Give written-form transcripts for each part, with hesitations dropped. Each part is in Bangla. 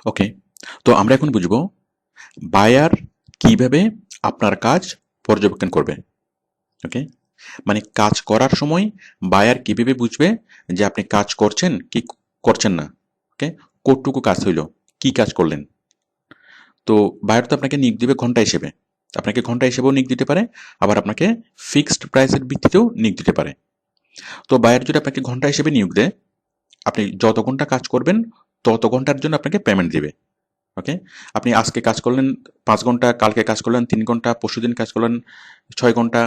ওকে, তো আমরা এখন বুঝবো বায়ার কিভাবে আপনার কাজ পর্যবেক্ষণ করবে। ওকে, মানে কাজ করার সময় বায়ার কিভাবে বুঝবে যে আপনি কাজ করছেন কি করছেন না। ওকে, কতটুকু কাজ হইল, কি কাজ করলেন। তো বায়ার তো আপনাকে নিয়োগ দিবে ঘন্টা হিসেবে, আপনাকে ঘন্টা হিসেবেও নিয়োগ দিতে পারে, আবার আপনাকে ফিক্সড প্রাইসের ভিত্তিতেও নিয়োগ দিতে পারে। তো বায়ার যদি আপনাকে ঘন্টা হিসেবে নিয়োগ দেয়, আপনি যত ঘন্টা কাজ করবেন তত ঘন্টার জন্য আপনাকে পেমেন্ট দিবে। ওকে, আপনি আজকে কাজ করলেন 5 ঘন্টা, কালকে কাজ করলেন 3 ঘন্টা, পরশুদিন কাজ করলেন 6 ঘন্টা,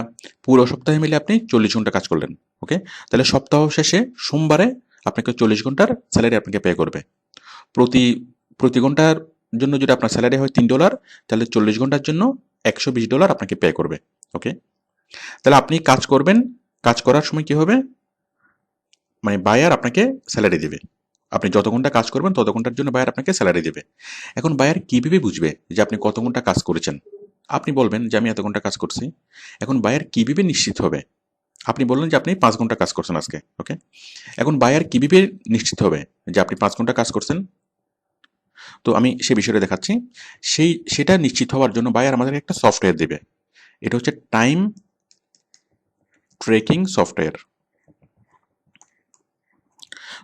পুরো সপ্তাহে মিলে আপনি 40 ঘন্টা কাজ করলেন। ওকে, তাহলে সপ্তাহ শেষে সোমবারে আপনাকে 40 ঘন্টার স্যালারি আপনাকে পে করবে। প্রতি প্রতি ঘন্টার জন্য যদি আপনার স্যালারি হয় $3, তাহলে 40 ঘন্টার জন্য $120 আপনাকে পে করবে। ওকে, তাহলে আপনি কাজ করবেন, কাজ করার সময় কি হবে, মানে বায়ার আপনাকে স্যালারি দেবে। আপনি যত ঘন্টা কাজ করবেন তত ঘন্টার জন্য বায়ার আপনাকে স্যালারি দেবে। এখন বায়ার কিভাবে বুঝবে যে আপনি কত ঘন্টা কাজ করেছেন? আপনি বলবেন যে আমি এত ঘন্টা কাজ করছি। এখন বায়ার কিভাবে নিশ্চিত হবে? আপনি বললেন যে আপনি 5 ঘন্টা কাজ করছেন আজকে। ওকে, এখন বায়ার কিভাবে নিশ্চিত হবে যে আপনি 5 ঘন্টা কাজ করছেন? তো আমি সে বিষয়টা দেখাচ্ছি। সেটা নিশ্চিত হওয়ার জন্য বায়ার আমাদের একটা সফটওয়্যার দেবে। এটা হচ্ছে টাইম ট্রেকিং সফটওয়্যার।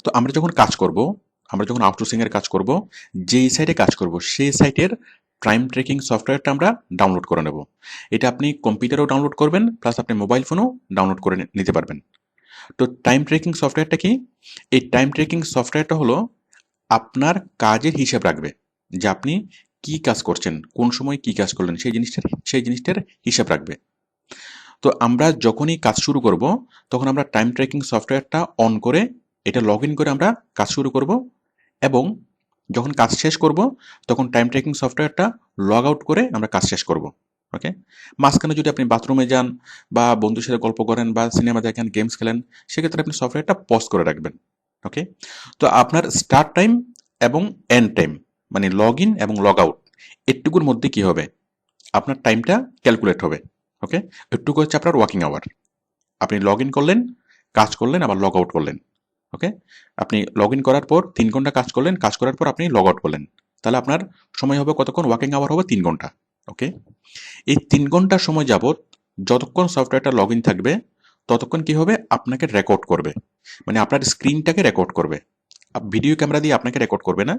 তো আমরা যখন কাজ করব, আমরা যখন আউটসোর্সিং এর কাজ করব, যেই সাইটে কাজ করব সেই সাইটের টাইম ট্রেকিং সফটওয়্যারটা আমরা ডাউনলোড করে নেব। এটা আপনি কম্পিউটারেও ডাউনলোড করবেন, প্লাস আপনি মোবাইল ফোনেও ডাউনলোড করে নিতে পারবেন। তো টাইম ট্রেকিং সফটওয়্যারটা কি? এই টাইম ট্রেকিং সফটওয়্যারটা হলো আপনার কাজের হিসাব রাখবে, যে আপনি কি কাজ করছেন, কোন সময় কি কাজ করলেন, সেই জিনিসটার হিসাব রাখবে। তো আমরা যখনই কাজ শুরু করব, তখন আমরা টাইম ট্র্যাকিং সফটওয়্যারটা অন করে এটা লগ ইন করে আমরা কাজ শুরু করব, এবং যখন কাজ শেষ করব তখন টাইম ট্র্যাকিং সফটওয়্যারটা লগ আউট করে আমরা কাজ শেষ করব। ওকে, মাঝখানে যদি আপনি বাথরুমে যান বা বন্ধুর সাথে গল্প করেন বা সিনেমা দেখেন, গেমস খেলেন, সেক্ষেত্রে আপনি সফটওয়্যারটা পজ করে রাখবেন। ওকে, তো আপনার স্টার্ট টাইম এবং এন্ড টাইম, মানে লগ ইন এবং লগ আউট, এটুকুর মধ্যে কি হবে, আপনার টাইমটা ক্যালকুলেট হবে। ওকে, এটুকু হচ্ছে আপনার ওয়ার্কিং আওয়ার। আপনি লগ ইন করলেন, কাজ করলেন, আবার লগ আউট করলেন। ওকে, আপনি লগ ইন করার পর 3 ঘন্টা কাজ করলেন, কাজ করার পর আপনি লগ আউট করলেন, তাহলে আপনার সময় হবে কতক্ষণ, ওয়ার্কিং আওয়ার হবে 3 ঘন্টা। ওকে, এই 3 ঘন্টার সময় যাবত যতক্ষণ সফটওয়্যারটা লগ ইন থাকবে ততক্ষণ কি হবে, আপনাকে রেকর্ড করবে, মানে আপনার স্ক্রিনটাকে রেকর্ড করবে। ভিডিও ক্যামেরা দিয়ে আপনাকে রেকর্ড করবে না,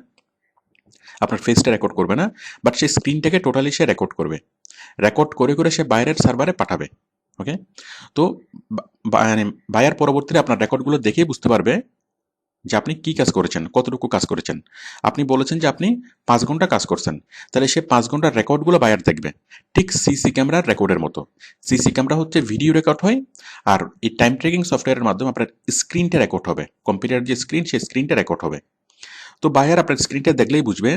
আপনার ফেসটা রেকর্ড করবে না, বাট সেই স্ক্রিনটাকে টোটালি সে রেকর্ড করবে। রেকর্ড করে করে সে বাইরের সার্ভারে পাঠাবে। ওকে, তো মানে বায়ার পরবর্তীতে আপনার রেকর্ডগুলো দেখেই বুঝতে পারবে যে আপনি কি কাজ করেছেন, কতটুকু কাজ করেছেন। আপনি বলেছেন যে আপনি 5 ঘন্টা কাজ করছেন, তাহলে সে 5 ঘন্টার রেকর্ডগুলো বায়ার দেখবে, ঠিক সিসি ক্যামেরার রেকর্ডের মতো। সিসি ক্যামেরা হচ্ছে ভিডিও রেকর্ড হয়, আর এই টাইম ট্রেকিং সফটওয়্যারের মাধ্যমে আপনার স্ক্রিনটা রেকর্ড হবে, কম্পিউটার যে স্ক্রিন, সেই স্ক্রিনটা রেকর্ড হবে। তো বায়ার আপনার স্ক্রিনটা দেখলেই বুঝবে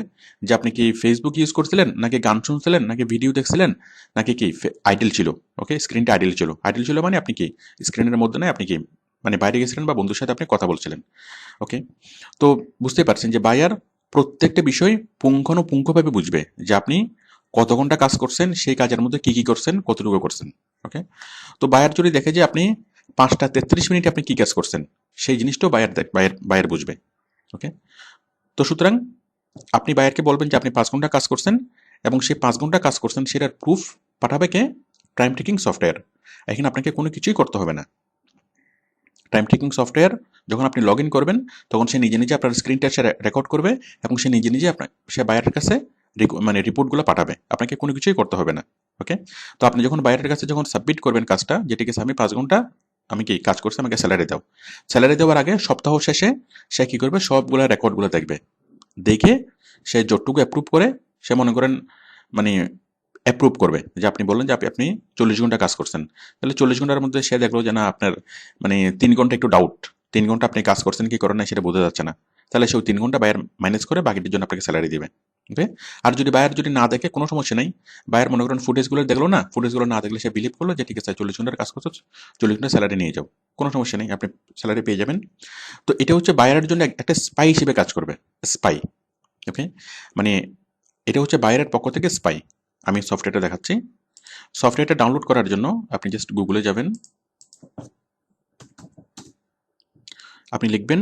যে আপনি কি ফেসবুক ইউজ করছিলেন, নাকি গান শুনছিলেন, নাকি ভিডিও দেখছিলেন, নাকি কি আইডল ছিল। ওকে, স্ক্রিনটা আইডল ছিল। আইডল ছিল মানে আপনি কি স্ক্রিনের মধ্যে নয়, আপনি কি মানে বাইরে গেছিলেন বা বন্ধুর সাথে আপনি কথা বলছিলেন। ওকে, তো বুঝতে পারছেন যে বায়ার প্রত্যেকটা বিষয় পুঙ্খানুপুঙ্খভাবে বুঝবে যে আপনি কত ঘন্টা কাজ করছেন, সেই কাজের মধ্যে কি কি করছেন, কতটুকু করছেন। ওকে, তো বায়ার যদি দেখে যে আপনি 5টা 33 মিনিট আপনি কি কাজ করছেন, সেই জিনিসটাও বায়ার বায়ার বায়ার বুঝবে। ওকে, তো সুতরাং আপনি বায়ারকে বলবেন যে আপনি 5 ঘন্টা কাজ করছেন, এবং সেই 5 ঘন্টা কাজ করছেন সেটার প্রুফ পাঠাবে কে, টাইম ট্রেকিং সফটওয়্যার। এখানে আপনাকে কোনো কিছুই করতে হবে না। টাইম ট্রেকিং সফটওয়্যার যখন আপনি লগ ইন করবেন তখন সে নিজে নিজে আপনার স্ক্রিনটা সে রেকর্ড করবে, এবং সে নিজে নিজে আপনার সে বায়ারের কাছে মানে রিপোর্টগুলো পাঠাবে, আপনাকে কোনো কিছুই করতে হবে না। ওকে, তো আপনি যখন বায়ারের কাছে যখন সাবমিট করবেন কাজটা, যে ঠিক আছে আমি 5 ঘন্টা আমি কি কাজ করছি, আমাকে স্যালারি দাও, স্যালারি দেওয়ার আগে সপ্তাহ শেষে সে কি করবে, সবগুলো রেকর্ডগুলো দেখবে। দেখে সে যতটুকু অ্যাপ্রুভ করে, সে মনে করেন মানে অ্যাপ্রুভ করবে যে আপনি বললেন যে আপনি 40 ঘন্টা কাজ করছেন, তাহলে 40 ঘন্টার মধ্যে সে দেখলো যে না আপনার মানে 3 ঘন্টা একটু ডাউট, 3 ঘন্টা আপনি কাজ করছেন কি করেন না সেটা বোঝা যাচ্ছে না, তাহলে সে 3 ঘন্টা বায়ার মাইনাস করে বাকিটির জন্য আপনাকে স্যালারি দিবে। ওকে, আর যদি বায়ার যদি না দেখে কোনো সমস্যা নেই, বায়ার মনে করেন ফুটেজগুলো দেখলো না, ফুটেজগুলো না দেখলে সে বিলিভ করলো যে ঠিক আছে 40 ঘন্টার কাজ করছো, 40 ঘন্টা স্যালারি নিয়ে যাও, কোনো সমস্যা নেই, আপনি স্যালারি পেয়ে যাবেন। তো এটা হচ্ছে বায়ারের জন্য একটা স্পাই হিসেবে কাজ করবে, স্পাই। ওকে, মানে এটা হচ্ছে বায়ারের পক্ষ থেকে স্পাই। আমি সফটওয়্যারটা দেখাচ্ছি। সফটওয়্যারটা ডাউনলোড করার জন্য আপনি জাস্ট গুগলে যাবেন, আপনি লিখবেন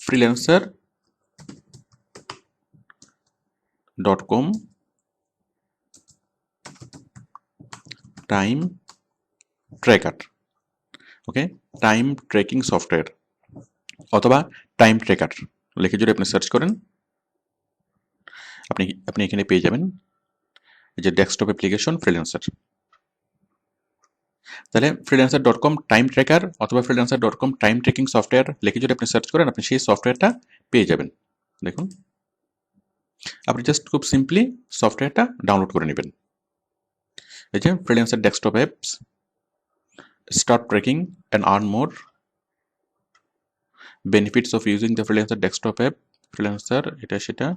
freelancer dot com time tracker. Okay, time tracking software অথবা টাইম ট্র্যাকার লিখে যদি আপনি সার্চ করেন, আপনি আপনি এখানে পেয়ে যাবেন এই যে ডেস্কটপ অ্যাপ্লিকেশন ফ্রিল্যান্সার। তাহলে freelancer dot com time tracker অথবা freelancer dot com time tracking software লিখে যদি আপনি সার্চ করেন, আপনি সেই সফটওয়্যারটা পেয়ে যাবেন। দেখুন, আপনি জাস্ট খুব সিম্পলি সফটওয়্যারটা ডাউনলোড করে নেবেন। এই যে freelancer desktop apps, start tracking and earn more, benefits of using the freelancer desktop app, freelancer এটা সেটা।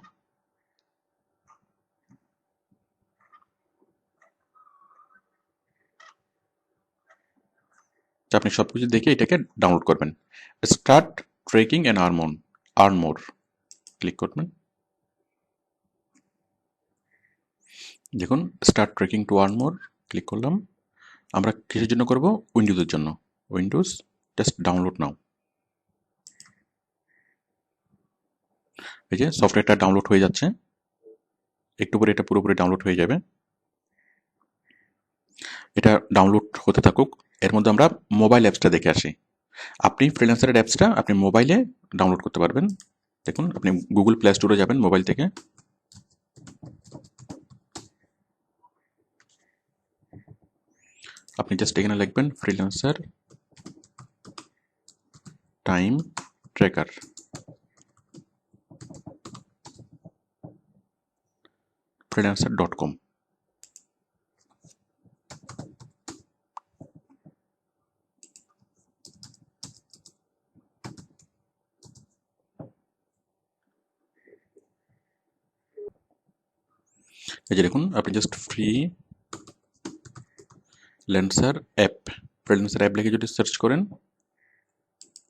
আপনি সবকিছু দেখে এটাকে ডাউনলোড করবেন। Start trekking and earn more click করবেন। দেখুন, start trekking to earn more click করলাম। আমরা কিসের জন্য করব? উইন্ডোজের জন্য। উইন্ডোজ, জাস্ট ডাউনলোড নাও। এই যে সফটওয়্যারটা ডাউনলোড হয়ে যাচ্ছে, একটু পরে এটা পুরোপুরি ডাউনলোড হয়ে যাবে। এটা ডাউনলোড হতে থাকুক, এর মধ্যে আমরা মোবাইল অ্যাপসটা দেখে আসি। আপনি ফ্রিল্যান্সারের অ্যাপসটা আপনি মোবাইলে ডাউনলোড করতে পারবেন। দেখুন, আপনি গুগল প্লে স্টোরে যাবেন মোবাইল থেকে। আপনি জাস্ট এখানে লিখবেন ফ্রিল্যান্সার টাইম ট্র্যাকার, freelancer.com। এই যে দেখুন, আপনি just freelancer app, freelancer app লিখে যদি সার্চ করেন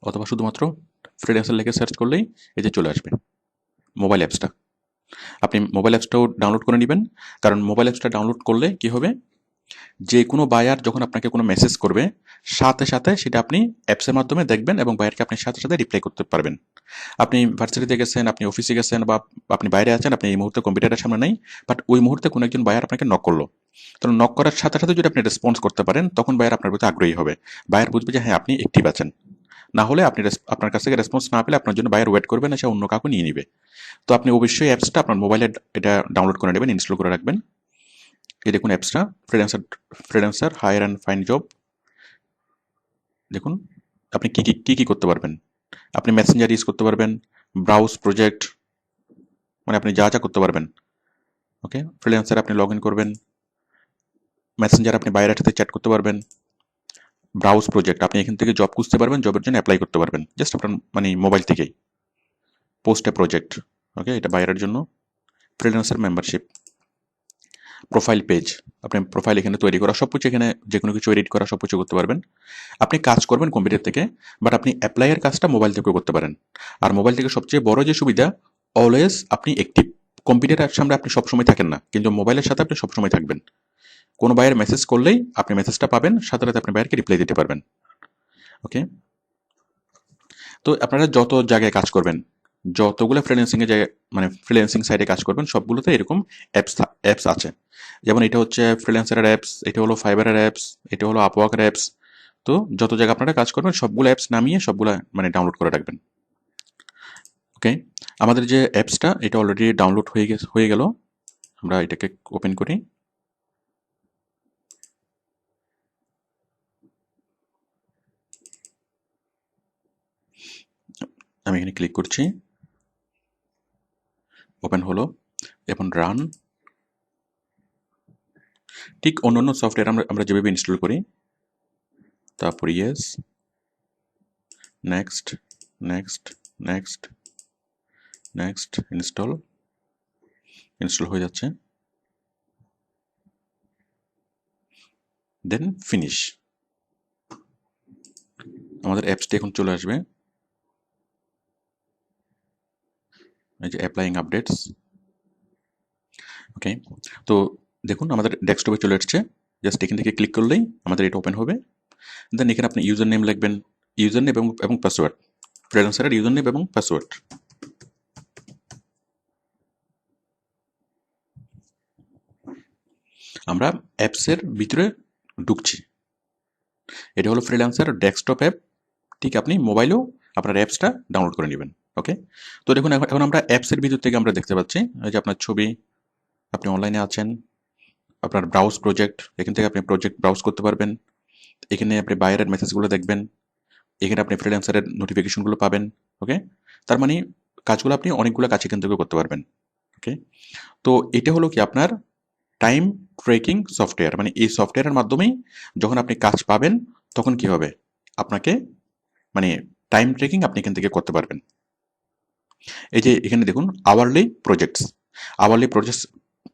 অথবা শুধুমাত্র ফ্রিল্যান্সার লিখে সার্চ করলেই এই যে চলে আসবে মোবাইল অ্যাপসটা। আপনি মোবাইল অ্যাপসটাও ডাউনলোড করে নেবেন, কারণ মোবাইল অ্যাপসটা ডাউনলোড করলে কি হবে, যে কোনো বায়ার যখন আপনাকে কোনো মেসেজ করবে, সাথে সাথে সেটা আপনি অ্যাপসের মাধ্যমে দেখবেন এবং বায়ারকে আপনি সাথে সাথে রিপ্লাই করতে পারবেন। আপনি ভার্সিটিতে গেছেন, আপনি অফিসে গেছেন, বা আপনি বাইরে আছেন, আপনি এই মুহূর্তে কম্পিউটারের সামনে নেই, বাট ওই মুহূর্তে কোনো একজন বায়ার আপনাকে নক করলো, তো নক করার সাথে সাথে যদি আপনি রেসপন্স করতে পারেন, তখন বায়ার আপনার প্রতি আগ্রহী হবে। বায়ার বুঝবে যে হ্যাঁ, আপনি অ্যাক্টিভ আছেন। না হলে আপনি আপনার কাছ থেকে রেসপন্স না পেলে আপনার জন্য বায়ার ওয়েট করবে না, সে অন্য কাউকে নিয়ে নিবে। তো আপনি অবশ্যই অ্যাপসটা আপনার মোবাইলে এটা ডাউনলোড করে নেবেন, ইনস্টল করে রাখবেন। এই দেখুন অ্যাপসটা, freelancer hire and find job. দেখুন, আপনি কি করতে পারবেন। আপনি মেসেঞ্জার ইউজ করতে পারবেন, ব্রাউজ প্রজেক্ট, মানে আপনি যা করতে পারবেন। ওকে, ফ্রিল্যান্সার আপনি লগ ইন করবেন, মেসেঞ্জার আপনি বাইরের সাথে চ্যাট করতে পারবেন, ব্রাউজ প্রজেক্ট আপনি এখান থেকে জব খুঁজতে পারবেন, জবের জন্য অ্যাপ্লাই করতে পারবেন জাস্ট আপনার মানে মোবাইল থেকেই। পোস্ট এ প্রজেক্ট, ওকে, এটা বাইরের জন্য। ফ্রিল্যান্সার মেম্বারশিপ, প্রোফাইল পেজ, আপনি প্রোফাইল এখানে তৈরি করা, সব কিছু এখানে যে কোনো কিছু এডিট করা সব কিছু করতে পারবেন। আপনি কাজ করবেন কম্পিউটার থেকে, বাট আপনি অ্যাপ্লাইয়ের কাজটা মোবাইল থেকেও করতে পারেন। আর মোবাইল থেকে সবচেয়ে বড় যে সুবিধা, অলওয়েজ আপনি অ্যাক্টিভ। কম্পিউটারের সামনে আপনি সবসময় থাকেন না, কিন্তু মোবাইলের সাথে আপনি সবসময় থাকবেন। কোনো বাইরের মেসেজ করলেই আপনি মেসেজটা পাবেন, সাথে সাথে আপনি বাইরকে রিপ্লাই দিতে পারবেন। ওকে, তো আপনারা যত জায়গায় কাজ করবেন, যতগুলো ফ্রিল্যান্সিং এর জায়গায় মানে ফ্রিল্যান্সিং সাইটে কাজ করবেন, সবগুলোতে এরকম অ্যাপস আছে। যেমন এটা হচ্ছে ফ্রিল্যান্সারের অ্যাপস, এটা হলো ফাইবারের অ্যাপস, এটা হলো আপওয়ার্কের অ্যাপস। তো যত জায়গায় আপনারা কাজ করবেন সবগুলো অ্যাপস নামিয়ে সবগুলো মানে ডাউনলোড করে রাখবেন। ওকে, আমাদের যে অ্যাপসটা এটা অলরেডি ডাউনলোড হয়ে গেল। আমরা এটাকে ওপেন করি। আমি এখানে ক্লিক করছি, ওপেন হলো, এখন রান। ঠিক অন্যান্য সফটওয়্যার আমরা যেভাবে ইনস্টল করি, তারপর yes, next, next, next, next, install হয়ে যাচ্ছে, দেন ফিনিশ। আমাদের অ্যাপসটি এখন চলে আসবে, এই যে অ্যাপ্লাইং আপডেটস। ওকে, তো দেখুন আমাদের ডেস্কটপে চলে আসছে। জাস্ট এখান থেকে ক্লিক করলেই আমাদের এটা ওপেন হবে। দেন এখানে আপনি ইউজার নেম লিখবেন, ইউজার নেম এবং পাসওয়ার্ড, ফ্রিল্যান্সারের ইউজার নেম এবং পাসওয়ার্ড। আমরা অ্যাপসের ভিতরে ঢুকছি। এটা হলো ফ্রিল্যান্সার ডেস্কটপ অ্যাপ। ঠিক আপনি মোবাইলেও আপনার অ্যাপসটা ডাউনলোড করে নেবেন। ওকে, তো দেখুন এখন এখন আমরা অ্যাপসের ভিতর থেকে আমরা দেখতে পাচ্ছি এই যে আপনার ছবি, আপনি অনলাইনে আছেন, আপনার ব্রাউজ প্রজেক্ট, এখান থেকে আপনি প্রজেক্ট ব্রাউজ করতে পারবেন। এখানে আপনি বায়ারের মেসেজগুলো দেখবেন, এখানে আপনি ফ্রিল্যান্সারের নোটিফিকেশনগুলো পাবেন। ওকে, তার মানে কাজগুলো আপনি অনেকগুলো কাজ এখান থেকে করতে পারবেন। ওকে, তো এটা হলো কি আপনার টাইম ট্র্যাকিং সফটওয়্যার। মানে এই সফটওয়্যারের মাধ্যমেই যখন আপনি কাজ পাবেন তখন কি হবে, আপনাকে মানে টাইম ট্র্যাকিং আপনি এখান থেকে করতে পারবেন। এই যে এখানে দেখুন আওয়ারলি প্রজেক্টস, আওয়ারলি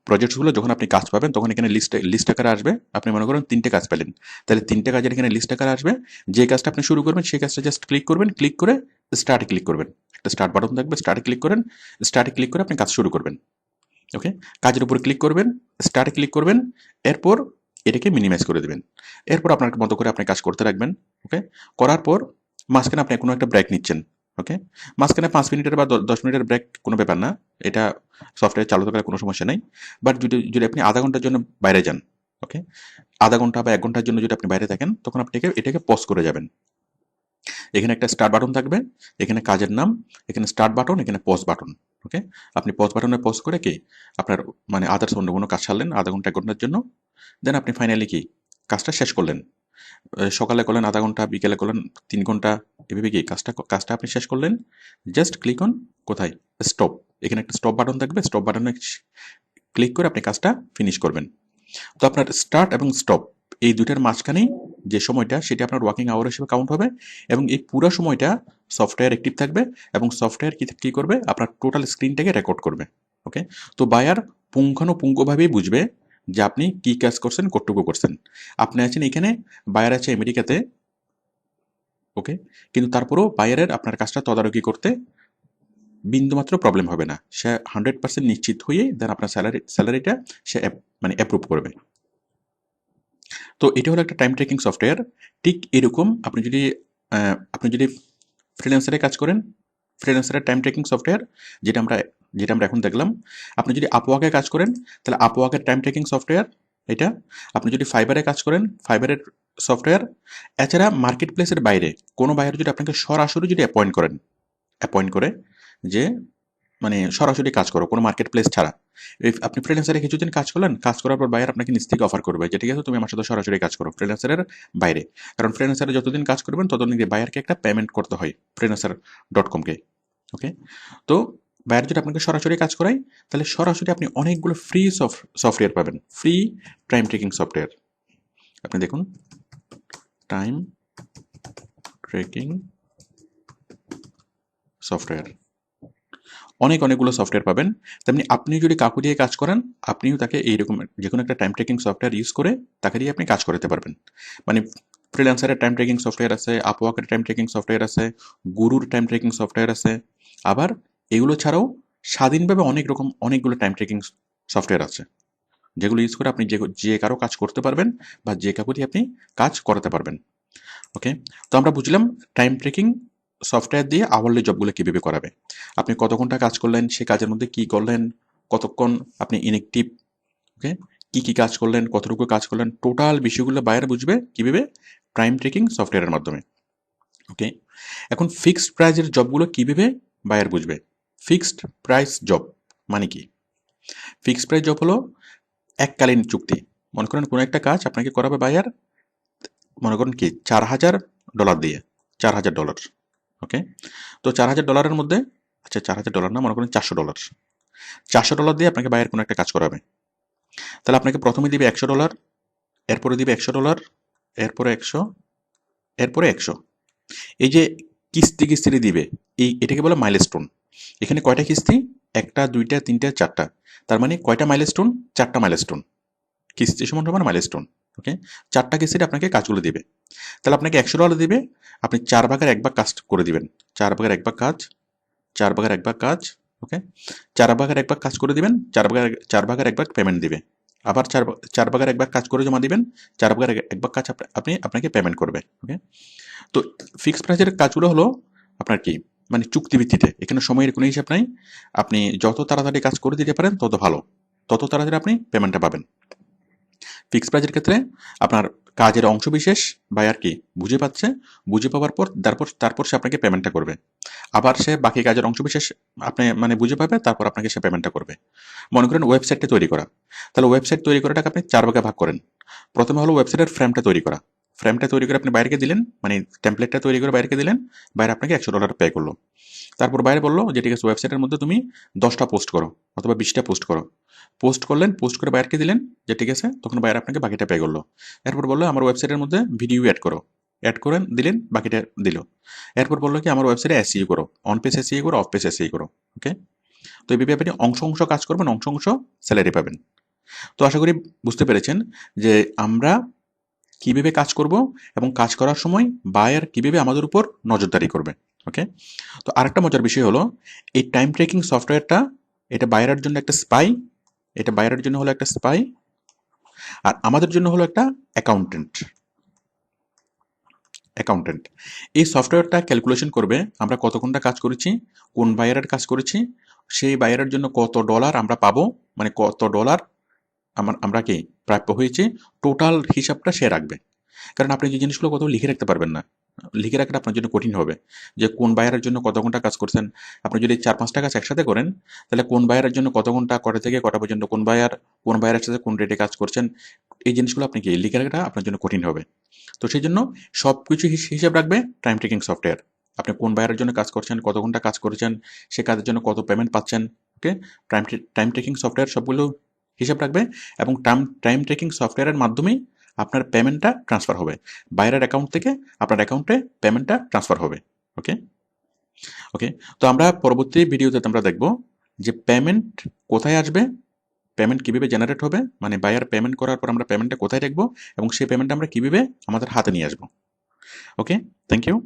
প্রজেক্টসগুলো যখন আপনি কাজ পাবেন তখন এখানে লিস্ট আকারে আসবে। আপনি মনে করেন 3টে কাজ পেলেন, তাহলে 3টে কাজের এখানে লিস্ট আকারে আসবে। যে কাজটা আপনি শুরু করবেন সেই কাজটা জাস্ট ক্লিক করবেন, ক্লিক করে স্টার্টে ক্লিক করবেন। একটা স্টার্ট বাটন থাকবে, স্টার্টে ক্লিক করেন, স্টার্টে ক্লিক করে আপনি কাজ শুরু করবেন। ওকে, কাজের উপর ক্লিক করবেন, স্টার্টে ক্লিক করবেন, এরপর এটাকে মিনিমাইজ করে দেবেন। এরপর আপনার মতো করে আপনি কাজ করতে রাখবেন। ওকে, করার পর মাঝখানে আপনি কোনো একটা ব্রেক নিচ্ছেন। ওকে, মাঝখানে 5 মিনিটের বা 10 মিনিটের ব্রেক কোনো ব্যাপার না, এটা সফটওয়্যার চালু থাকার কোনো সমস্যা নেই। বাট যদি যদি আপনি আধা ঘন্টার জন্য বাইরে যান, ওকে, আধা ঘন্টা বা 1 ঘন্টার জন্য যদি আপনি বাইরে থাকেন তখন আপনি এটাকে পজ করে যাবেন। এখানে একটা স্টার্ট বাটন থাকবে, এখানে কাজের নাম, এখানে স্টার্ট বাটন, এখানে পজ বাটন। ওকে, আপনি পজ বাটনে পজ করে কি আপনার মানে আদার্স অন্য কোনো কাজ সারলেন আধা ঘন্টা 1 ঘন্টার জন্য, দেন আপনি ফাইনালি কি কাজটা শেষ করলেন। সকালে করলেন আধা ঘন্টা, বিকেলে করলেন 3 ঘন্টা, এভাবে কি কাজটা কাজটা আপনি শেষ করলেন। জাস্ট ক্লিক অন কোথায় স্টপ, এখানে একটা স্টপ বাটন থাকবে, স্টপ বাটনে ক্লিক করে আপনি কাজটা ফিনিশ করবেন। তো আপনার স্টার্ট এবং স্টপ এই দুইটার মাঝখানেই যে সময়টা সেটা আপনার ওয়ার্কিং আওয়ার হিসেবে কাউন্ট হবে, এবং এই পুরো সময়টা সফটওয়্যার অ্যাক্টিভ থাকবে, এবং সফটওয়্যার কি করবে আপনার টোটাল স্ক্রিনটাকে রেকর্ড করবে। ওকে, তো বায়ার পুঙ্খানুপুঙ্খভাবেই বুঝবে যে আপনি কি কাজ করছেন, কতটুকু করছেন। আপনি আছেন এখানে, বায়ার আছে আমেরিকাতে। ওকে, কিন্তু তারপরেও বায়ারের আপনার কাজটা তদারকি করতে বিন্দুমাত্র প্রবলেম হবে না। সে 100% নিশ্চিত হয়ে দেন আপনার স্যালারিটা সে মানে অ্যাপ্রুভ করবে। তো এটা হলো একটা টাইম ট্র্যাকিং সফটওয়্যার। ঠিক এরকম আপনি যদি ফ্রিল্যান্সারে কাজ করেন, ফ্রিল্যান্সারের টাইম ট্র্যাকিং সফটওয়্যার যেটা আমরা এখন দেখলাম। আপনি যদি আপওয়ার্কে কাজ করেন তাহলে আপওয়ার্কের টাইম ট্র্যাকিং সফটওয়্যার এটা। আপনি যদি ফাইবারে কাজ করেন ফাইবারের সফটওয়্যার। এছাড়া মার্কেট প্লেসের বাইরে কোনো বায়ার যদি আপনাকে সরাসরি যদি অ্যাপয়েন্ট করে যে মানে সরাসরি কাজ করো কোনো মার্কেট প্লেস ছাড়া, আপনি ফ্রিল্যান্সারে কিছুদিন কাজ করলেন, কাজ করার পর বায়ার আপনাকে নিজ থেকে অফার করবে যে ঠিক আছে তুমি আমার সাথে সরাসরি কাজ করো ফ্রিল্যান্সারের বাইরে। কারণ ফ্রিল্যান্সারে যতদিন কাজ করবেন ততদিন বায়ারকে একটা পেমেন্ট করতে হয় freelancer.com-কে। ওকে, তো বায়ার যদি আপনাকে সরাসরি কাজ করায় তাহলে সরাসরি আপনি অনেকগুলো ফ্রি সফটওয়্যার পাবেন, ফ্রি টাইম ট্রেকিং সফটওয়্যার। আপনি দেখুন টাইম ট্রেকিং সফটওয়্যার, অনেকগুলো সফটওয়্যার পাবেন। তেমনি আপনি যদি কাকু দিয়ে কাজ করান আপনিও তাকে এইরকম যে কোনো একটা টাইম ট্রেকিং সফটওয়্যার ইউজ করে তাকে দিয়ে আপনি কাজ করাতে পারবেন। মানে ফ্রিল্যান্সারের টাইম ট্রেকিং সফটওয়্যার আছে, আপওয়ার্কের টাইম ট্রেকিং সফটওয়্যার আছে, গুরুর টাইম ট্রেকিং সফটওয়্যার আছে। আবার এগুলো ছাড়াও স্বাধীনভাবে অনেকগুলো টাইম ট্রেকিং সফটওয়্যার আছে যেগুলো ইউজ করে আপনি যে কারো কাজ করতে পারবেন বা যে কাকু দিয়ে আপনি কাজ করাতে পারবেন। ওকে, তো আমরা বুঝলাম টাইম ট্রেকিং সফটওয়্যার দিয়ে আওয়ারলি জবগুলো কীভাবে করাবে। আপনি কত ঘন্টা কাজ করলেন, সে কাজের মধ্যে কি করলেন, কতক্ষণ আপনি ইনএক্টিভ, ওকে, কি কাজ করলেন, কতটুকু কাজ করলেন, টোটাল বিষয়গুলো বায়ার বুঝবে কীভাবে টাইম ট্রেকিং সফটওয়্যারের মাধ্যমে। ওকে, এখন ফিক্সড প্রাইজের জবগুলো কীভাবে বায়ার বুঝবে। ফিক্সড প্রাইস জব মানে কি? ফিক্সড প্রাইস জব হলো এককালীন চুক্তি। মনে করেন কোনো একটা কাজ আপনাকে করাবে বায়ার, মনে করেন কি $4,000 দিয়ে, $4,000। ওকে, তো $4,000 মধ্যে, আচ্ছা $4,000 না, মনে করেন $400, $400 দিয়ে আপনাকে বায়ার কোনো একটা কাজ করাবে। তাহলে আপনাকে প্রথমে দিবে $100, এরপরে দিবে $100, এরপরে 100, এরপরে 100। এই যে কিস্তি দিবে, এটাকে বলে মাইলস্টোন। এখানে কয়টা কিস্তি? 1টা 2টা 3টা 4টা, তার মানে কয়টা মাইলস্টোন? 4টা মাইলস্টোন। কিস্তি সমান সমান মাইলস্টোন। ওকে, 4টা কিস্তিতে আপনাকে কাজগুলো দিবে। তাহলে আপনাকে $100 দিবে, আপনি 4/1 কাজ করে দিবেন। 4/1 কাজ, 4/1 কাজ। ওকে, 4/1 কাজ করে দিবেন, 4/1 পেমেন্ট দিবে। আবার 4/1 কাজ করে জমা দিবেন, 4/1 কাজ আপনাকে পেমেন্ট করবে। ওকে, তো ফিক্সড প্রাইসের কাজগুলো হলো আপনার কি মানে চুক্তিভিত্তিতে, এখানে সময়ের কোনো হিসাব নাই। আপনি যত তাড়াতাড়ি কাজ করে দিতে পারেন তত ভালো, তত তাড়াতাড়ি আপনি পেমেন্টটা পাবেন। ফিক্সড প্রাইজের ক্ষেত্রে আপনার কাজের অংশবিশেষ বায়ার কি বুঝে পাচ্ছে, বুঝে পাওয়ার পর তারপর সে আপনাকে পেমেন্টটা করবে। আবার সে বাকি কাজের অংশবিশেষ আপনি মানে বুঝে পাবে, তারপর আপনাকে সে পেমেন্টটা করবে। মনে করেন ওয়েবসাইটটা তৈরি করা, তাহলে ওয়েবসাইট তৈরি করাটাকে আপনি 4 ভাগে ভাগ করেন। প্রথমে হলো ওয়েবসাইটের ফ্রেমটা তৈরি করা। ফ্রেমটা তৈরি করে আপনি বাইরেকে দিলেন, মানে টেমপ্লেটটা তৈরি করে বাইরেকে দিলেন, বাইরে আপনাকে $100 পে করলো। তারপর বাইরে বললো যে ঠিক আছে ওয়েবসাইটের মধ্যে তুমি 10টা পোস্ট করো অথবা 20টা পোস্ট করো। পোস্ট করলেন, পোস্ট করে বাইরকে দিলেন যে ঠিক আছে, তখন বাইরে আপনাকে বাকিটা পে করলো। এরপর বললো আমার ওয়েবসাইটের মধ্যে ভিডিও অ্যাড করো, অ্যাড করেন দিলেন, বাকিটা দিল। এরপর বললো কি আমার ওয়েবসাইটে এসইও করো, অন পেজ এসইও করো, অফ পেজ এসইও করো। ওকে, তো এইভাবে আপনি অংশ অংশ কাজ করবেন, অংশ অংশ স্যালারি পাবেন। তো আশা করি বুঝতে পেরেছেন যে আমরা কিভাবে কাজ করব এবং কাজ করার সময় বায়ার কিভাবে আমাদের উপর নজরদারি করবে। ওকে, তো আরেকটা মজার বিষয় হলো এই টাইম ট্র্যাকিং সফটওয়্যারটা, এটা বায়ারের জন্য একটা স্পাই, এটা বায়ারের জন্য হলো একটা স্পাই, আর আমাদের জন্য হলো একটা অ্যাকাউন্টেন্ট। অ্যাকাউন্টেন্ট এই সফটওয়্যারটা ক্যালকুলেশন করবে আমরা কত ঘন্টা কাজ করেছি, কোন বায়ারের কাজ করেছি, সেই বায়ারের জন্য কত ডলার আমরা পাবো, মানে কত ডলার আমরা কি প্রাপ্য হয়েছে, টোটাল হিসাবটা সে রাখবে। কারণ আপনি যে জিনিসগুলো কোথাও লিখে রাখতে পারবেন না, লিখে রাখাটা আপনার জন্য কঠিন হবে, যে কোন বায়ারের জন্য কত ঘন্টা কাজ করছেন। আপনি যদি 4-5টা কাজ একসাথে করেন, তাহলে কোন বায়ারের জন্য কত ঘন্টা, কটা থেকে কটা পর্যন্ত, কোন বায়ারের সাথে কোন রেটে কাজ করছেন, এই জিনিসগুলো আপনি কি লিখে রাখাটা আপনার জন্য কঠিন হবে। তো সেই জন্য সব কিছু হিসাব রাখবে টাইম ট্রেকিং সফটওয়্যার। আপনি কোন বায়ারের জন্য কাজ করছেন, কত ঘন্টা কাজ করেছেন, সে কাজের জন্য কত পেমেন্ট পাচ্ছেন। ওকে, টাইম ট্রেকিং সফটওয়্যার সবগুলো হিসাব রাখবে, এবং টাইম ট্রেকিং সফটওয়্যারের মাধ্যমেই আপনার পেমেন্টটা ট্রান্সফার হবে, বাইরের অ্যাকাউন্ট থেকে আপনার অ্যাকাউন্টে পেমেন্টটা ট্রান্সফার হবে। ওকে, ওকে, তো আমরা পরবর্তী ভিডিওতে আমরা দেখব যে পেমেন্ট কোথায় আসবে, পেমেন্ট কিভাবে জেনারেট হবে, মানে বায়ার পেমেন্ট করার পর আমরা পেমেন্টটা কোথায় রাখবো, এবং সেই পেমেন্ট আমরা কিভাবে আমাদের হাতে নিয়ে আসবো। ওকে, থ্যাংক ইউ।